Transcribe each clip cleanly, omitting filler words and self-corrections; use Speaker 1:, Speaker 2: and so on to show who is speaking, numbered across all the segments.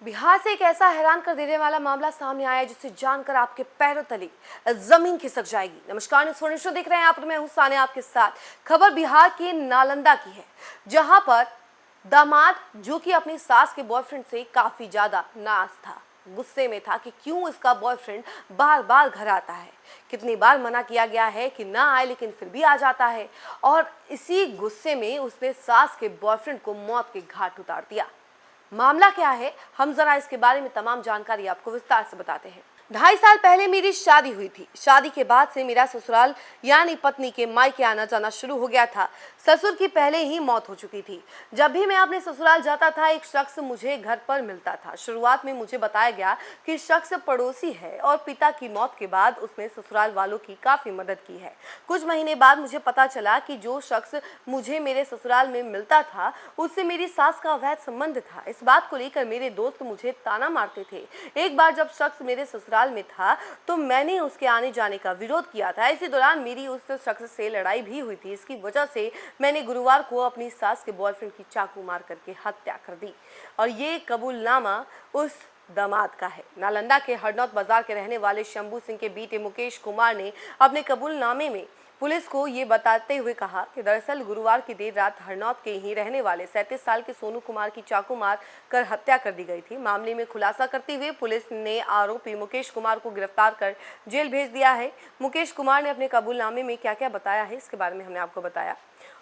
Speaker 1: बिहार से एक ऐसा हैरान कर देने वाला मामला सामने आया है जिसे जानकर आपके पैरों तले जमीन खिसक जाएगी। नमस्कार, न्यूज़ 24 देख रहे हैं आप, मैं हूं सानिया आपके साथ। खबर बिहार के नालंदा की है, जहां पर दामाद जो कि अपनी सास के बॉयफ्रेंड से काफी ज्यादा नाराज था, गुस्से में था कि क्यों इसका बॉयफ्रेंड बार बार घर आता है। कितनी बार मना किया गया है कि ना आए, लेकिन फिर भी आ जाता है। और इसी गुस्से में उसने सास के बॉयफ्रेंड को मौत के घाट उतार दिया। मामला क्या है, हम जरा इसके बारे में तमाम जानकारी आपको विस्तार से बताते हैं। 2.5 साल पहले मेरी शादी हुई थी। शादी के बाद से मेरा ससुराल यानी पत्नी के मायके आना जाना शुरू हो गया था। ससुर की पहले ही मौत हो चुकी थी। जब भी मैं अपने ससुराल जाता था, एक शख्स मुझे घर पर मिलता था। शुरुआत में मुझे बताया गया कि शख्स पड़ोसी है और पिता की मौत के बाद उसने ससुराल वालों की काफी मदद की है। कुछ महीने बाद मुझे पता चला कि जो शख्स मुझे मेरे ससुराल में मिलता था, उससे मेरी सास का अवैध संबंध था। इस बात को लेकर मेरे दोस्त मुझे ताना मारते थे। एक बार जब शख्स मेरे ससुराल में था तो मैंने उसके आने जाने का विरोध किया था। इसी दौरान मेरी उस शख्स से लड़ाई भी हुई थी। इसकी वजह से मैंने गुरुवार को अपनी सास के बॉयफ्रेंड की चाकू मार करके हत्या कर दी। और ये कबूलनामा उस दामाद का है। नालंदा के हरनौत बाजार के रहने वाले शंभू सिंह के बेटे मुकेश कुमार ने अपने कबूलनामे में पुलिस को ये बताते हुए कहा कि दरअसल गुरुवार की देर रात हरनौत के ही रहने वाले 37 साल के सोनू कुमार की चाकू मार कर हत्या कर दी गई थी। मामले में खुलासा करते हुए पुलिस ने आरोपी मुकेश कुमार को गिरफ्तार कर जेल भेज दिया है। मुकेश कुमार ने अपने कबूलनामे में क्या क्या बताया है, इसके बारे में हमने आपको बताया।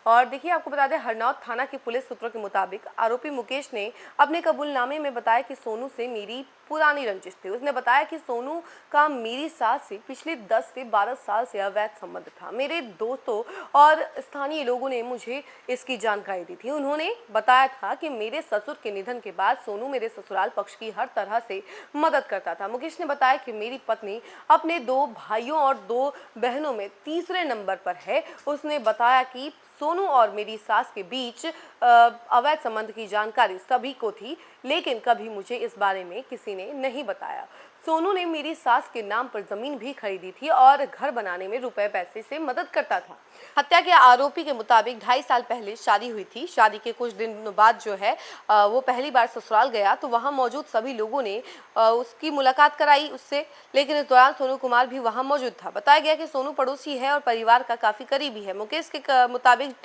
Speaker 1: और देखिए, आपको बता दें, हरनौत थाना की पुलिस सूत्रों के मुताबिक आरोपी मुकेश ने अपने कबूलनामे में बताया कि सोनू से मेरी पुरानी रंजिश थी। उसने बताया कि सोनू का मेरी सास से पिछले 10 से 12 साल से अवैध संबंध था। मेरे दोस्तों और स्थानीय लोगों ने मुझे इसकी जानकारी दी थी। उन्होंने बताया था कि मेरे ससुर के निधन के बाद सोनू मेरे ससुराल पक्ष की हर तरह से मदद करता था। मुकेश ने बताया कि मेरी पत्नी अपने 2 भाइयों और 2 बहनों में तीसरे नंबर पर है। उसने बताया कि सोनू और मेरी सास के बीच अवैध संबंध की जानकारी सभी को थी, लेकिन कभी मुझे इस बारे में किसी ने नहीं बताया। सोनू ने मेरी सास के नाम पर जमीन भी खरीदी थी और घर बनाने में रुपए पैसे से मदद करता था। हत्या के आरोपी के मुताबिक 2.5 साल पहले शादी हुई थी। शादी के कुछ दिन बाद जो है वो पहली बार ससुराल गया तो वहां मौजूद सभी लोगों ने उसकी मुलाकात कराई उससे, लेकिन इस दौरान सोनू कुमार भी वहां मौजूद था। बताया गया कि सोनू पड़ोसी है और परिवार का काफी करीबी है। मुकेश के मुताबिक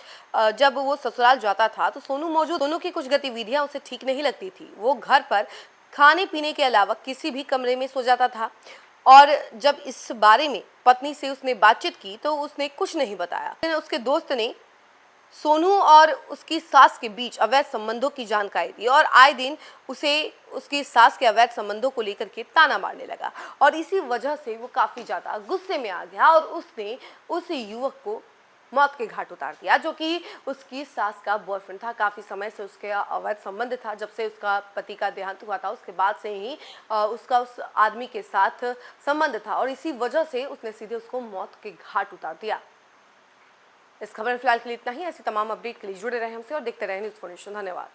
Speaker 1: जब वो ससुराल जाता था तो सोनू की कुछ गतिविधियां उसे ठीक नहीं लगती थी। वो घर पर खाने पीने के अलावा किसी भी कमरे में सो जाता था और जब इस बारे में पत्नी से उसने बातचीत की तो उसने कुछ नहीं बताया। उसके दोस्त ने सोनू और उसकी सास के बीच अवैध संबंधों की जानकारी दी और आए दिन उसे उसकी सास के अवैध संबंधों को लेकर के ताना मारने लगा और इसी वजह से वो काफी ज्यादा गुस्से में आ गया और उसने उस युवक को मौत के घाट उतार दिया, जो कि उसकी सास का बॉयफ्रेंड था। काफी समय से उसके अवैध संबंध था। जब से उसका पति का देहांत हुआ था उसके बाद से ही उसका उस आदमी के साथ संबंध था और इसी वजह से उसने सीधे उसको मौत के घाट उतार दिया। इस खबर में फिलहाल के लिए इतना ही। ऐसी तमाम अपडेट के लिए जुड़े रहे हमसे और देखते रहे न्यूज़ 24। धन्यवाद।